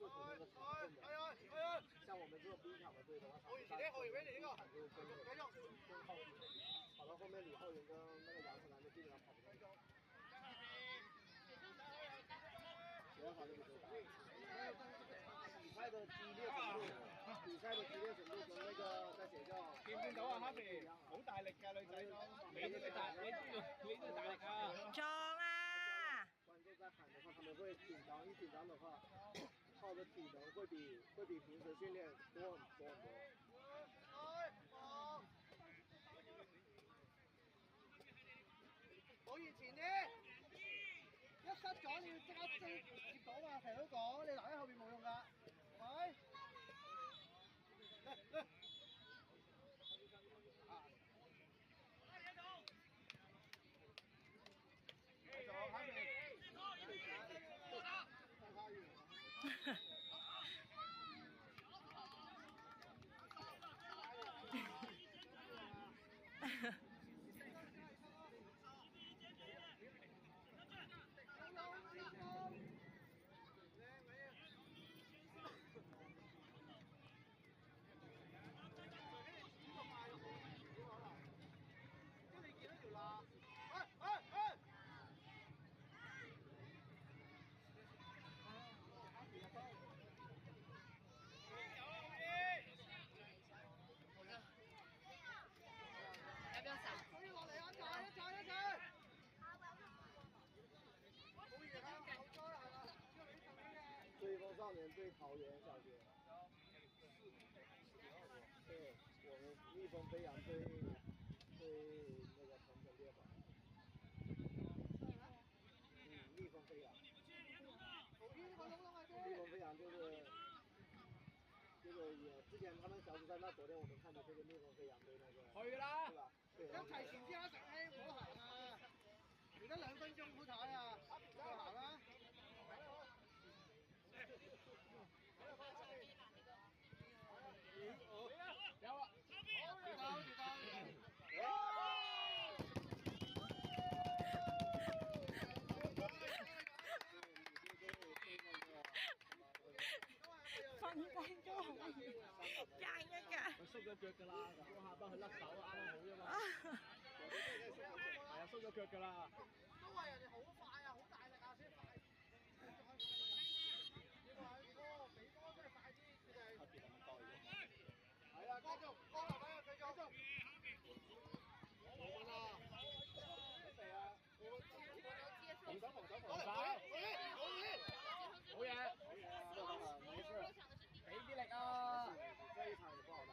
合那个场控的。像我们这种冰场的队的话，场控就跟靠谱，跑到后面李浩源跟那个杨成南就基本上跑不动。谁要跑这个队打？比赛的激烈程度，跟那个在學校見唔見到啊？哈皮好大力㗎，女仔都你都要大力啊！撞啊！觀眾在喊的話，他們會緊張，一緊張的話，靠的體能會比平時訓練多很多。保完前啲，一失咗你要即刻追接到嘛，成日都講，你留喺後邊冇用㗎，係。嚟。你見到條罅？要不要散？可以落嚟啊！一追风少年对桃园小学。对，我们逆风飞扬对那个同城烈火。逆风飞扬。逆风飞扬就是也之前他们小组赛，那昨天我们看的这个逆风飞扬对那个。去啦！一齊前先啊！石兄，唔好行啊！而家2分鐘好睇啊！再行啦！有啊！瞓低咗爭一㗎。佢縮咗腳㗎啦，嗰下幫佢甩手啱啱好啫嘛。係啊，縮咗腳㗎啦。都話人哋好快啊，好大力啊，先快。你話俾波真係快啲，佢哋。特別咁多嘅。係啊，繼續，江流仔啊，繼續。冇問啊！嚟啊！防守！好嘢！没事，俾啲力啊！这一场也不好打，很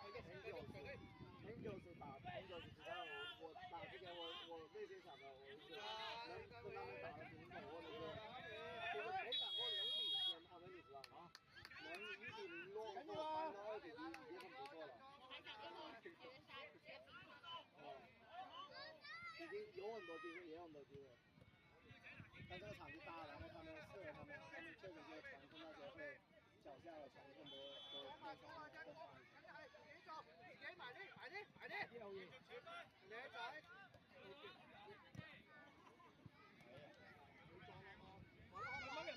久是打，很久是知道我打之前我内心想的，我是能跟他们打的挺手握的就是没想过能领先他们，你知道吗？能1-0落后翻到2-1已经很不错了。还想跟别人杀直接平手。已经有很多机会，也有很多机会。但这个场地大，然后他们确实这个传控那些会脚下的传控都非常的快。自己埋啲，好嘢！靚仔。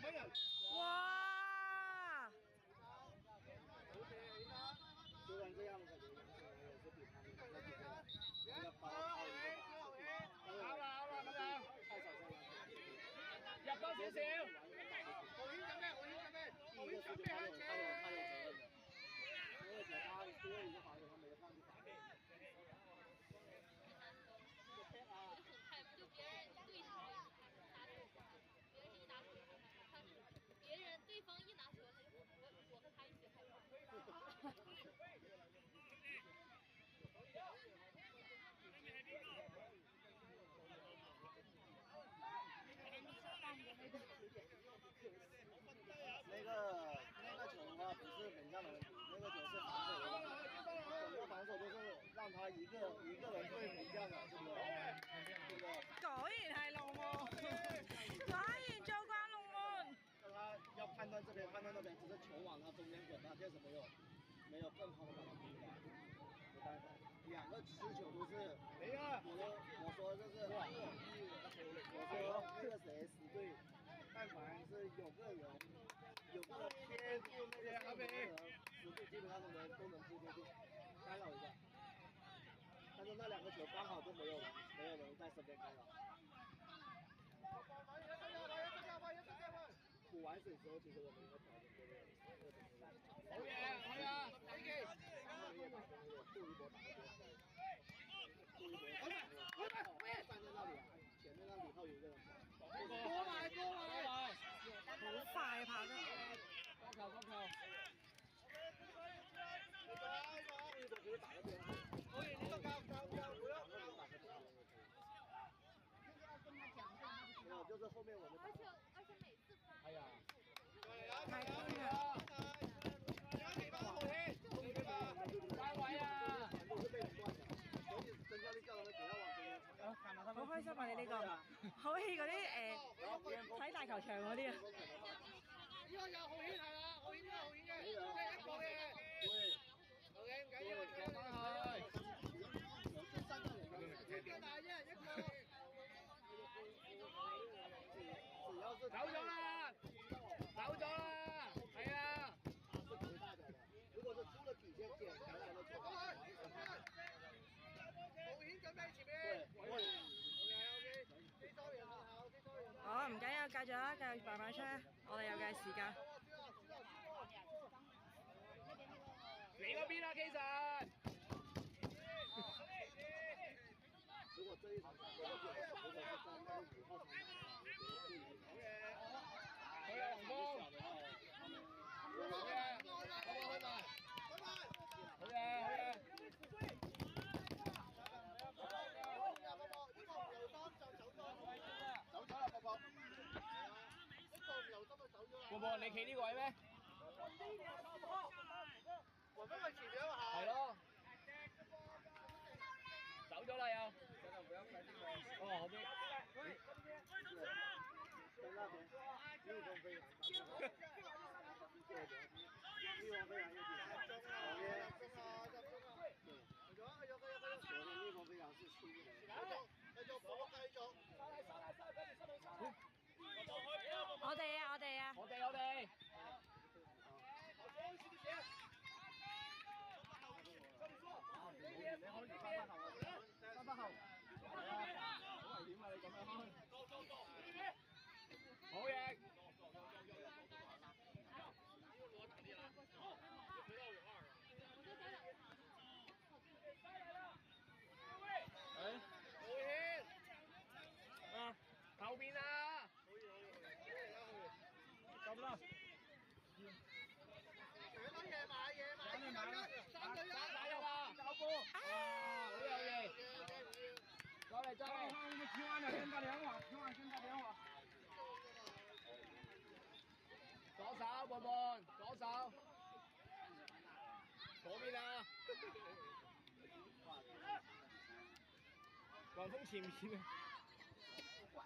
乜人？哇！虽然这样的感觉，也是比他们那个包好啦咁樣，太小心了。入多少少。保險緊咩？保險緊咩？他有責任的，因为他多一个防守，他没上去打。就别人对手拿球，别人一拿球，他是别人对方一拿球，他就我和他一起害怕。那个球的话不是门将的问题，那个球是防守的问题。整个防守就是让他一个人对门将的，是不是？对不对？果然係龍門，果然做慣龍門。他要判断这边，判断那边，只是球往他中间滚，他确实没有更好的把它逼过来。没办法，2个持球都是，我说这是，我说这个谁死队，但凡是有个人天赋基本上都能扑出去，干扰一下。但是那2个球刚好都没有人在身边干扰。补完水之后，其实我们应该调整这个好嘢，好啊，飛機。杜一博打个边，杜一博站在那里，前面让李浩有一个人跑。過埋。好快跑得。多球。杜一博可以打个边。可以，呢個教會啊。没有，就是後面我們打。而且每次發。係啊。太癲啦！翻位啊！全部是被人斷的，所以曾教練叫我們不要往中間傳。好開心啊！你呢個好似嗰啲睇大球場嗰啲啊！呢個有浩軒係啦，浩軒嘅，即係一個嘅。好嘅，唔緊要，上翻去。一個大啫，一個。走咗啦！係啊！如果是出了底線撿回來的球，浩軒準備前面。對。OK，非洲人好，非洲人。好，唔緊要，繼續啦，繼續慢慢出，我哋有嘅時間。你嗰邊啊，K 神。如果這一場如果是在那個5號場打，好嘢，紅波。好嘢，好嘢。波波，你企呢個位咩？黃斌咪前兩下。係咯。走咗啦又。哦，後邊。在那邊，逆風飛揚，逆風飛揚昨天逆風飛揚是出的。我哋啊！你可以翻翻後，好危險啊！你咁樣開。好嘢。啊，後邊啊！咁啦。夜買3對1。打入啊！走波。啊，好有嘢。走嚟。千萬先打電話。左手，伴伴，左手。左邊啊！黃蜂前面啊！哇！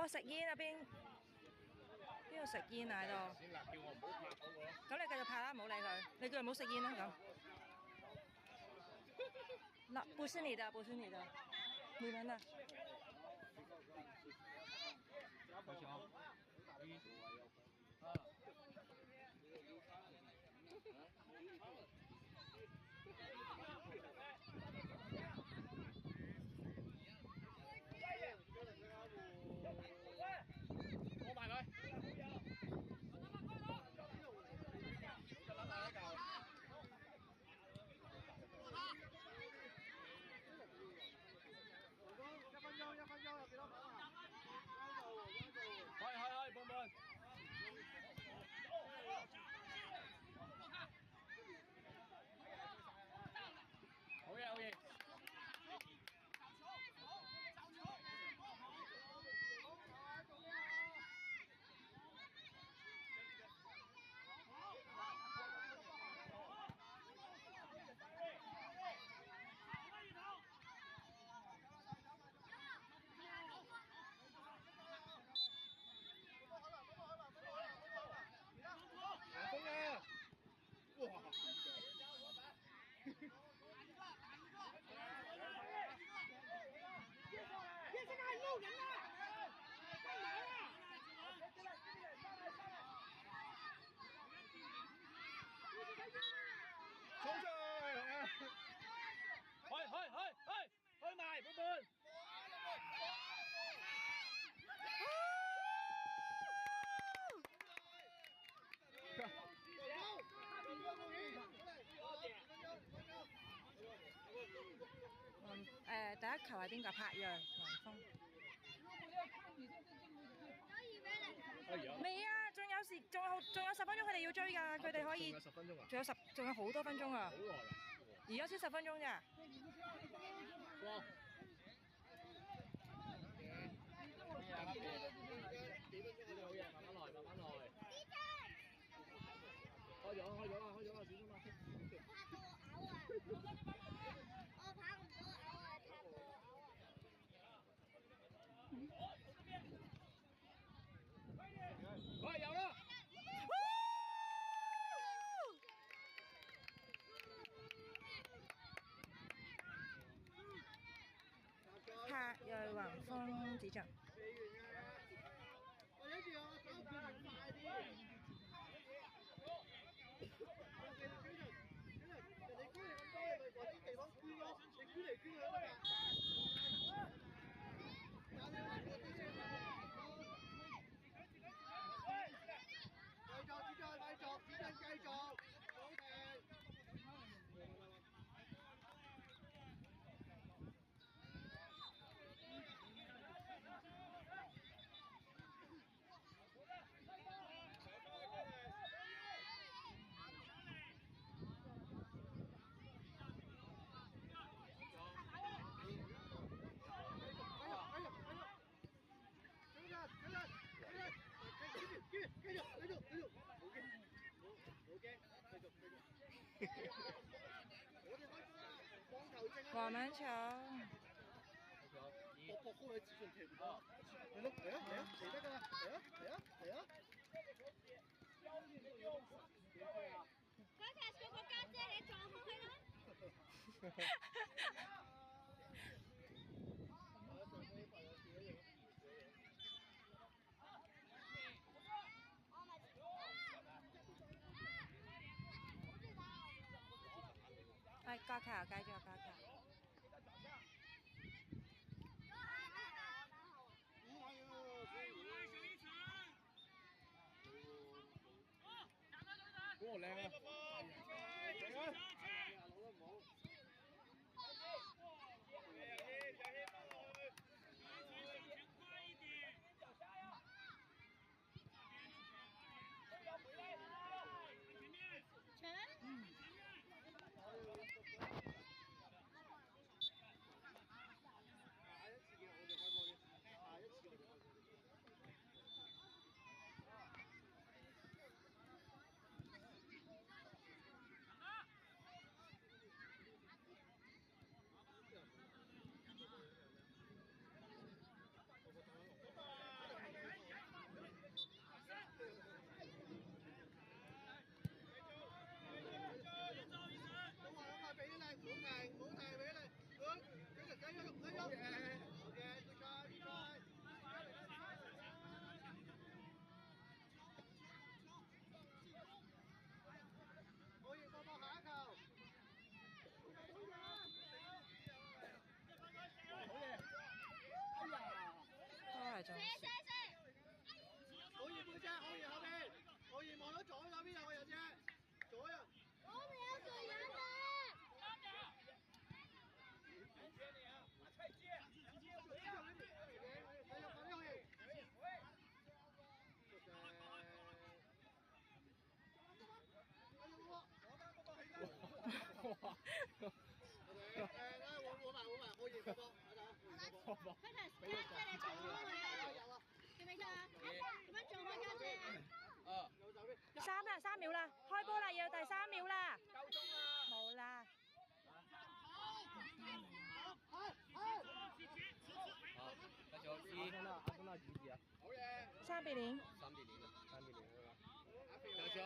食煙啊邊度食煙啊喺度？先嗱，叫我唔好拍嗰個咯。咁你繼續拍啦，唔好理佢。你叫佢唔好食煙啦咁。那不是你的，你們的。快球，1、2。過埋佢。1分鐘，有幾多分啊？可以。球係邊個？柏睿、雲峰。未啊，仲有10分鐘，佢哋要追㗎，佢哋可以。仲有10分鐘啊？仲有好多分鐘啊！好耐啊！而家先10分鐘咋？哇！好嘢，慢慢來，慢慢來。開咗啦，小心啊！我跑唔到咬啊！喂，有啦！柏睿、雲峰指進。我諗住我手腳快啲。人哋捐嚟咁多，你咪揾啲地方捐咯，你捐嚟捐去都得㗎。繼續，好停。黃敏球。博高你自信踢唔到。嚟咯，嚟啊，嚟得㗎啦，嚟啊！嗰隻小個家姐，你撞開佢啦！係角球，繼續角球。哇，靚啊！都係中。好熱背脊，好熱後邊，好熱望到左手邊有個人啫，左人。我哋有個人啊！3秒啦，開波啦，要第3秒啦。夠鐘啦。冇啦。好，繼續阿森納幾字啊？好嘢。3比0。3比0啊，3比0係嘛？繼續。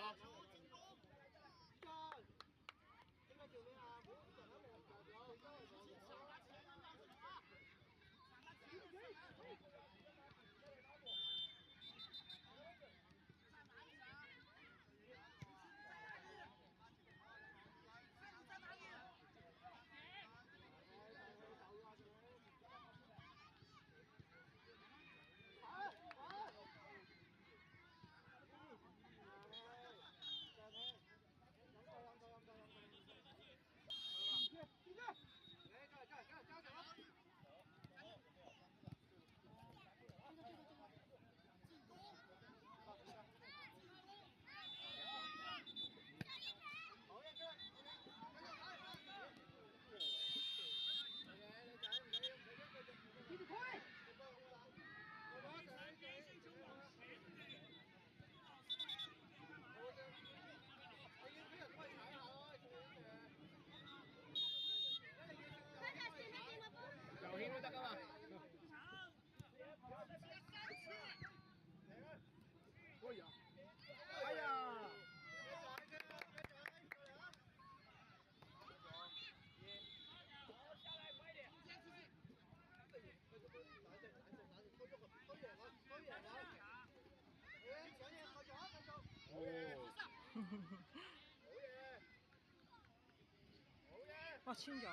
哇，穿咗。好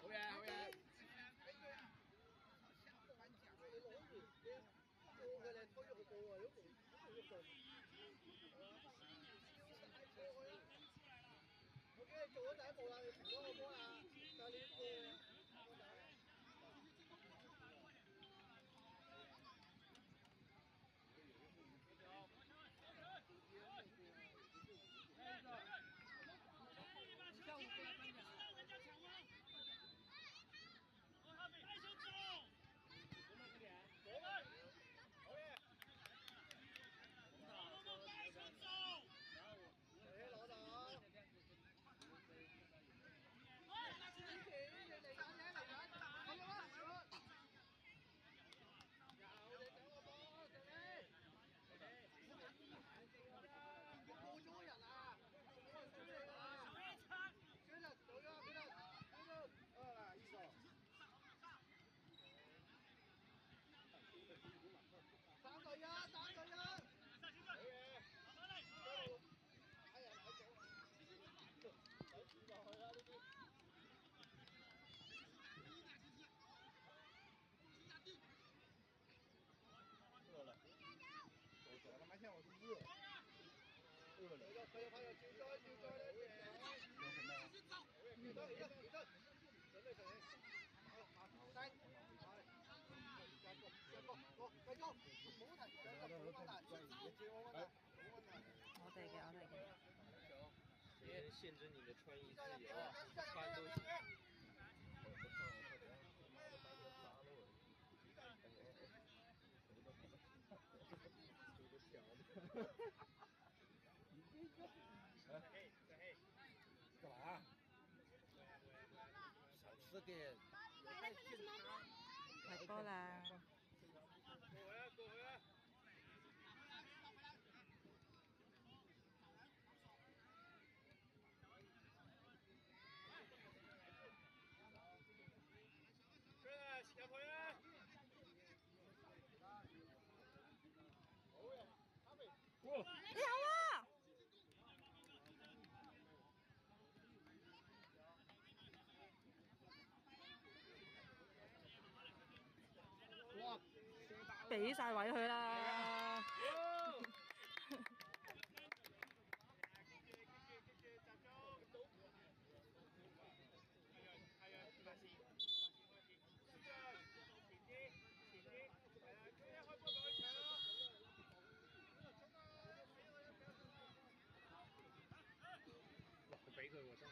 嘢，好嘢。OK，做咗第一步啦，你停咗個波啦，就你我哋嘅。别限制你的穿衣自由啊，穿都行。干嘛？少吃点。睇波啦！有啊！哇！俾晒位佢啦！佢俾佢喎，真係。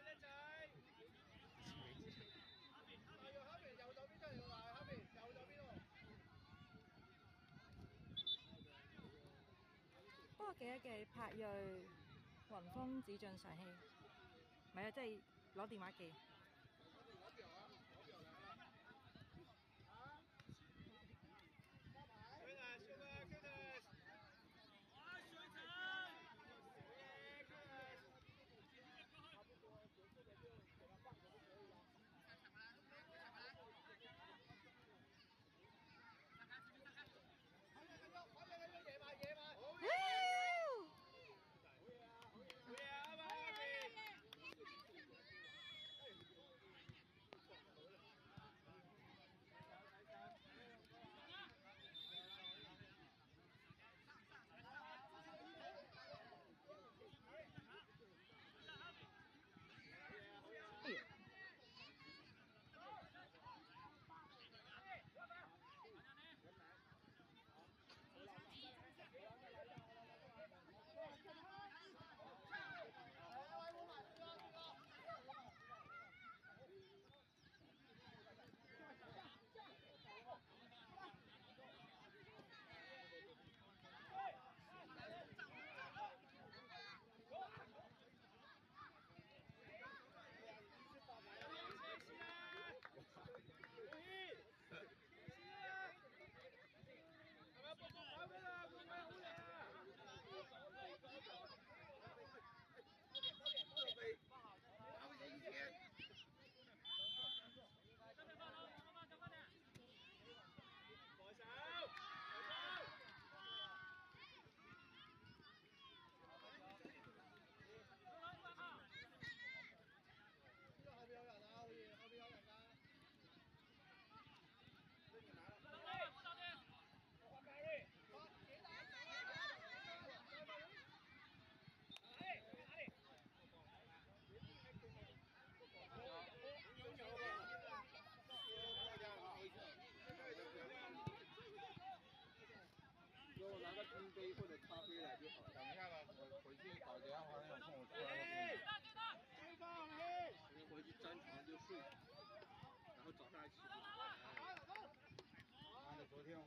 叻仔！後邊右手邊出嚟喎，後邊右手邊喎。不過記一記，柏瑞、雲峰、子俊上氣，唔係啊，即係攞電話記。上还起步。妈的，昨天我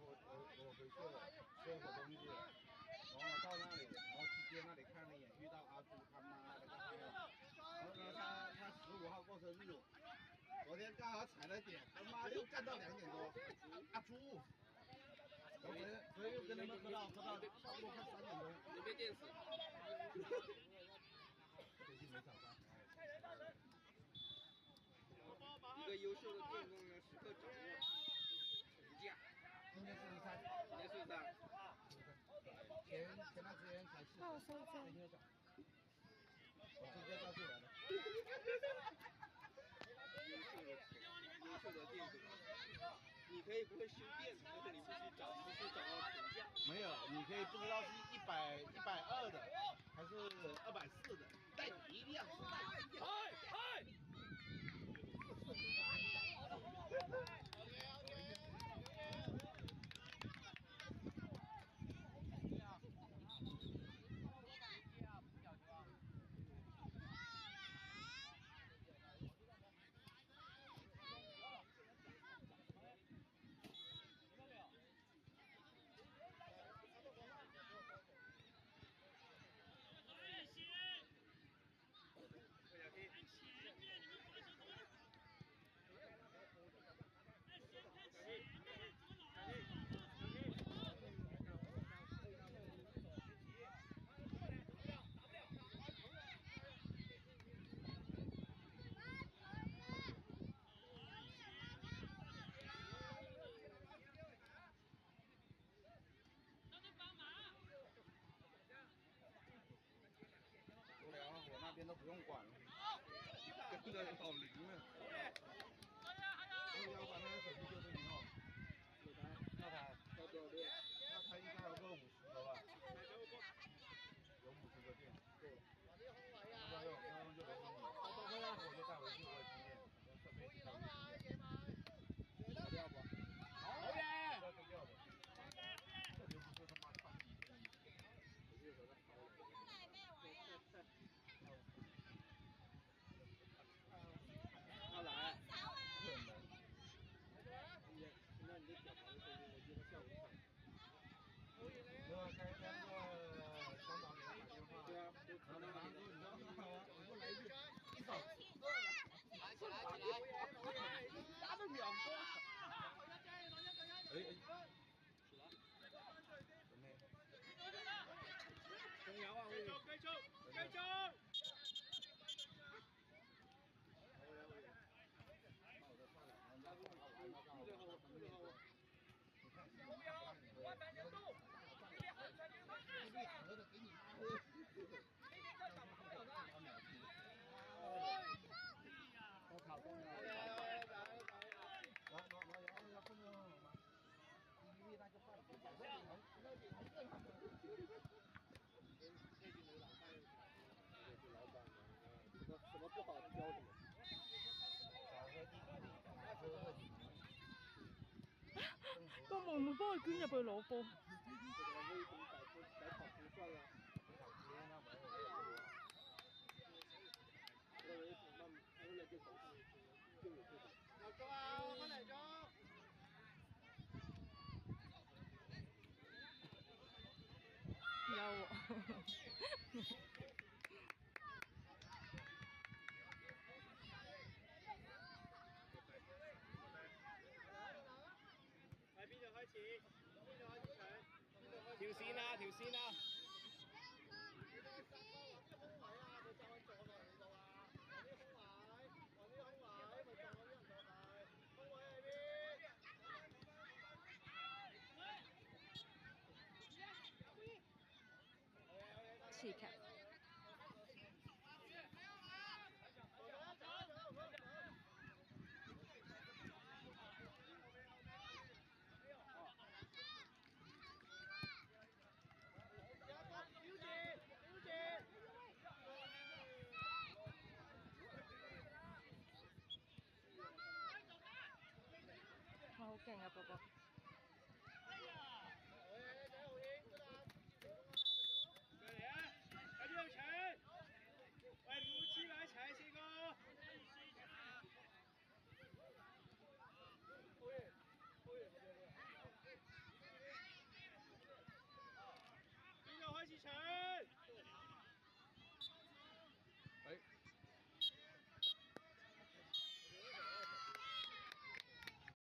回去了，吃了口东西，然后到那里，然后去街那里看了一眼，遇到阿朱他妈的个嗨了，然后呢他15号过生日，昨天刚好踩了点，他妈又干到2点多，阿朱，昨天又跟他们喝到差不多快3点钟，你被电死。最近没找到。一个优秀的电工要时刻掌握成架。今天43，今天43。前段时间才那我收4，没听讲。我今天告诉来的。优秀的电工，你可以不会修电，但是你必须掌握成架。没有，你可以不知道是120的还是240的，但你一定要知道。我那边都不用管了，跟着老林了。要把那个手机丢给你哦。那台要多少电？那台应该有个50个吧。有50个电，够了。要用就给你。我就带回去，我有经验，我设备带回去。丢掉不？好耶！要丢掉的。特别不是他妈穿一件衣服。他来。那你就脚长的声音，我觉得效果好。刚刚那个香港给他打电话，对啊，然后他说你知道吗？我说来一句，一手起来，他的秒过。哎，中央啊！该冲！我考中了。什么不好的教什么。個門會幫佢捐入去攞波。威風改跑不算了。我以為慢慢有兩隻手就有這種。入咗啊！翻嚟咗。有喎。喺邊度開始？邊度開始搶？條線啊！條線啊！刺劇。好勁啊！波波。